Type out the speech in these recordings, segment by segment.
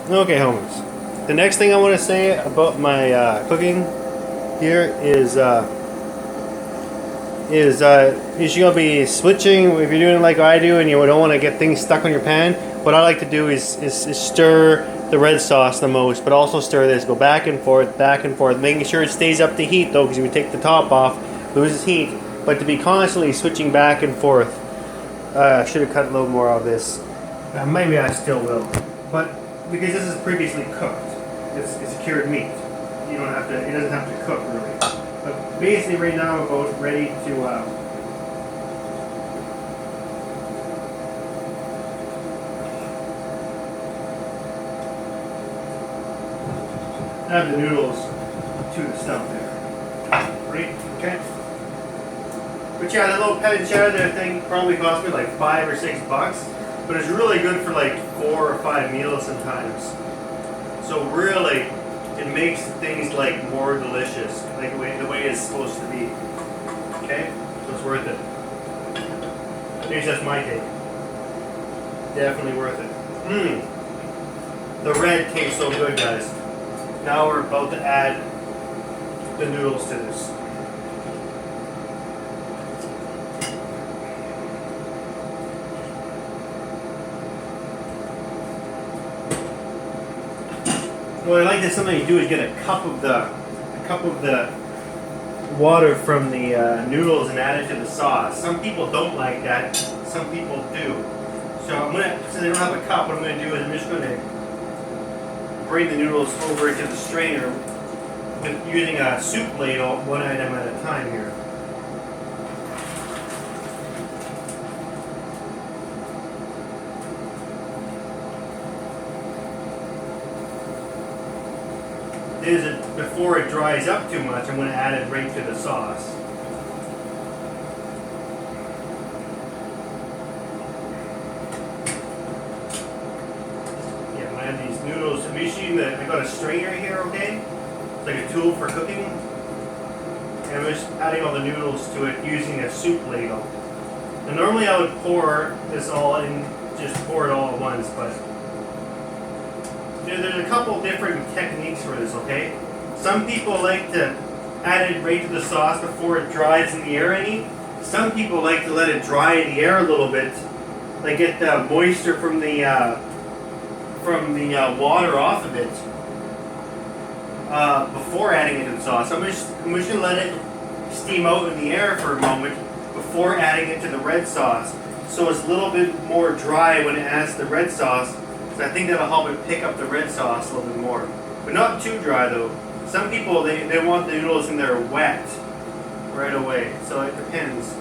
Okay, homies. The next thing I want to say about my cooking here is you're gonna be switching if you're doing it like I do and you don't want to get things stuck on your pan. What I like to do is stir the red sauce the most, but also stir this. Go back and forth, making sure it stays up to heat though, because if you take the top off, loses heat. But to be constantly switching back and forth. I should have cut a little more of this. Maybe I still will, but because this is previously cooked, it's cured meat. You don't have to. It doesn't have to cook really. But basically, right now I'm about ready to. Add the noodles to the stuff there. Right? Okay. But yeah, the little pancetta thing probably cost me like $5 or $6, but it's really good for like 4 or 5 meals sometimes. So really, it makes things like more delicious, like the way it's supposed to be. Okay, so it's worth it. At least that's my take. Definitely worth it. The red tastes so good, guys. Now we're about to add the noodles to this. What I like that something you do is get a cup of the water from the noodles and add it to the sauce. Some people don't like that. Some people do. So since I don't have a cup, what I'm gonna do is I'm just gonna bring the noodles over into the strainer with using a soup ladle, one item at a time here. Before it dries up too much, I'm going to add it right to the sauce. Yeah, I'm going to add these noodles. I'm using I got a strainer here, okay? It's like a tool for cooking. And I'm just adding all the noodles to it using a soup ladle. Now normally I would pour this all in, just pour it all at once, but there's a couple different techniques for this, okay? Some people like to add it right to the sauce before it dries in the air any. Some people like to let it dry in the air a little bit, like get the moisture from the water off of it before adding it to the sauce. I'm just going to let it steam out in the air for a moment before adding it to the red sauce, so it's a little bit more dry when it adds the red sauce. So I think that'll help it pick up the red sauce a little bit more, but not too dry though. Some people, they want the noodles in there wet right away, so it depends.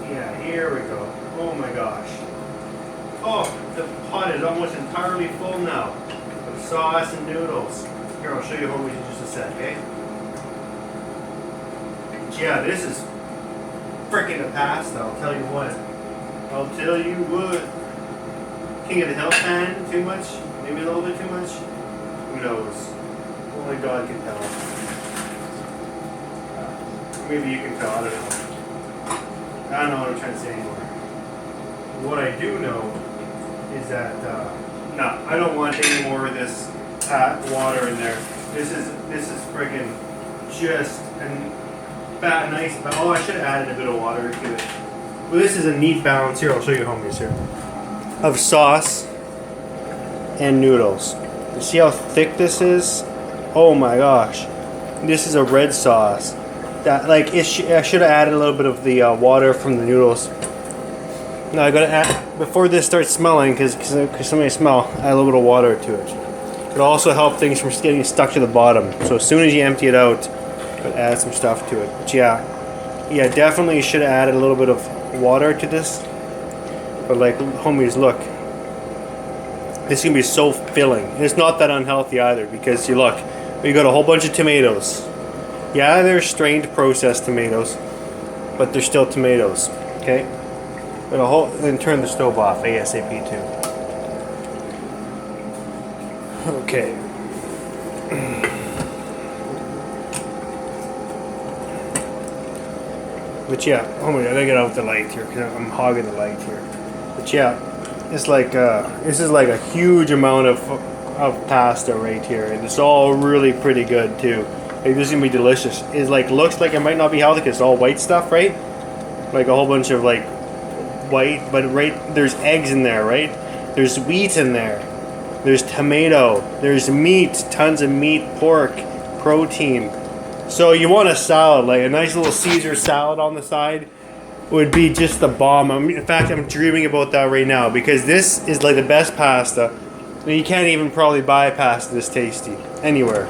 Yeah, here we go. Oh my gosh. Oh, the pot is almost entirely full now of sauce and noodles. Here, I'll show you homies in just a sec, okay? Yeah, this is freaking a pasta, I'll tell you what. I'll tell you what. King of the Hill fan, too much? Maybe a little bit too much? Who knows? Only God can tell. Maybe you can tell, I don't know. I don't know what I'm trying to say anymore. What I do know is that, no, I don't want any more of this water in there. This is friggin' just a nice, oh, I should have added a bit of water to it. Well, this is a neat balance here, I'll show you homies here, of sauce and noodles. You see how thick this is? Oh my gosh, this is a red sauce. That I should have added a little bit of the water from the noodles. Now I gotta add before this starts smelling, because somebody smell. Add a little bit of water to it. It'll also help things from getting stuck to the bottom. So as soon as you empty it out, add some stuff to it. But yeah, definitely should have added a little bit of water to this. But like homies, look. This is going to be so filling. And it's not that unhealthy either, because you look, we got a whole bunch of tomatoes. Yeah, they're strained processed tomatoes, but they're still tomatoes, okay? But then turn the stove off ASAP too. Okay. But yeah, oh my God, I gotta get out the light here, because I'm hogging the light here. But yeah, It's like this is like a huge amount of pasta right here, and it's all really pretty good too. Like, this is gonna be delicious. It like looks like it might not be healthy because it's all white stuff, right? Like a whole bunch of like white, but there's eggs in there, right? There's wheat in there. There's tomato. There's meat, tons of meat, pork, protein. So you want a salad, like a nice little Caesar salad on the side would be just the bomb. In fact, I'm dreaming about that right now because this is like the best pasta. You can't even probably buy pasta this tasty anywhere.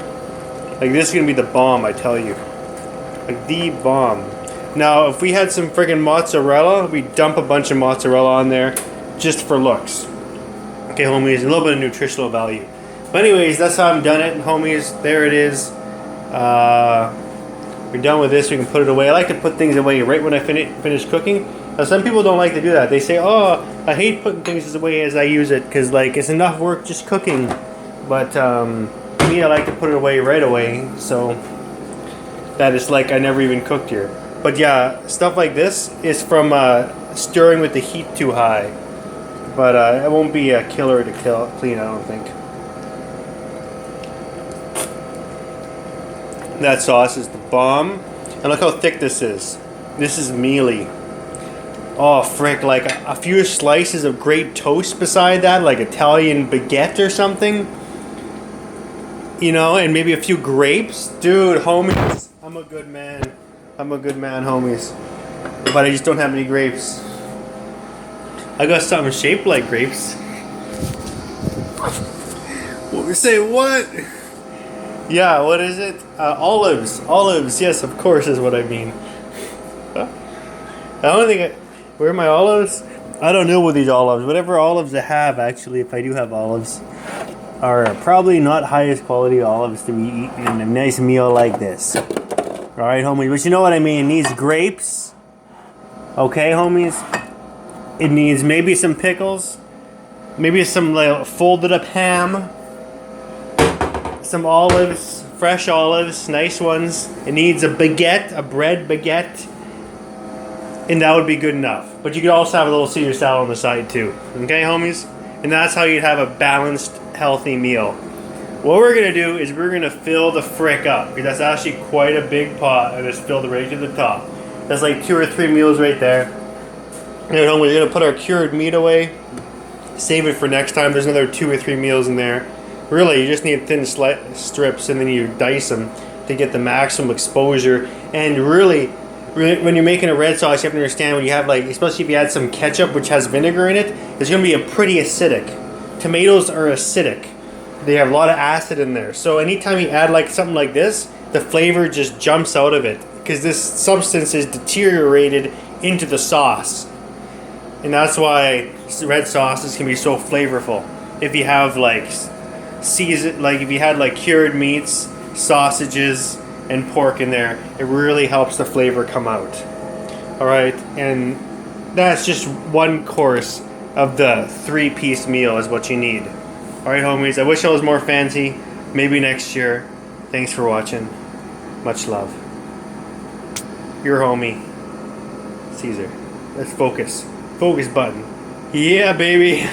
Like, this is gonna be the bomb, I tell you. Like, the bomb. Now, if we had some friggin' mozzarella, we'd dump a bunch of mozzarella on there just for looks. Okay, homies, a little bit of nutritional value. But anyways, that's how I'm done it, homies. There it is. We're done with this. We can put it away. I like to put things away right when I finish cooking. Now, some people don't like to do that. They say, "Oh, I hate putting things away as I use it because like it's enough work just cooking." But me, I like to put it away right away, so that it's like I never even cooked here. But yeah, stuff like this is from stirring with the heat too high. But it won't be a killer to clean, I don't think. That sauce is the bomb. And look how thick this is. This is mealy. Oh, frick, like a few slices of great toast beside that, like Italian baguette or something. You know, and maybe a few grapes. Dude, homies, I'm a good man. I'm a good man, homies. But I just don't have any grapes. I got something shaped like grapes. What we say, what? Yeah, what is it? Olives. Olives, yes, of course is what I mean. I don't think where are my olives? I don't know what these olives. Whatever olives I have, actually, if I do have olives, are probably not highest quality olives to be eaten in a nice meal like this. Alright, homies, but you know what I mean. It needs grapes. Okay, homies? It needs maybe some pickles. Maybe some like, folded up ham. Some olives, fresh olives, nice ones. It needs a baguette, a bread baguette. And that would be good enough. But you could also have a little Caesar salad on the side too. Okay, homies? And that's how you'd have a balanced, healthy meal. What we're going to do is we're going to fill the frick up. Because that's actually quite a big pot. And it's filled right to the top. That's like 2 or 3 meals right there. And we're going to put our cured meat away. Save it for next time. There's another 2 or 3 meals in there. Really, you just need thin strips and then you dice them to get the maximum exposure. And really, when you're making a red sauce, you have to understand when you have, like, especially if you add some ketchup, which has vinegar in it, it's going to be a pretty acidic. Tomatoes are acidic. They have a lot of acid in there. So anytime you add like something like this, the flavor just jumps out of it because this substance is deteriorated into the sauce. And that's why red sauces can be so flavorful. If you have like if you had like cured meats, sausages, and pork in there, it really helps the flavor come out. Alright, and that's just one course of the 3-piece meal is what you need. Alright, homies, I wish I was more fancy. Maybe next year. Thanks for watching. Much love. Your homie, Caesar. Let's focus. Focus button. Yeah, baby.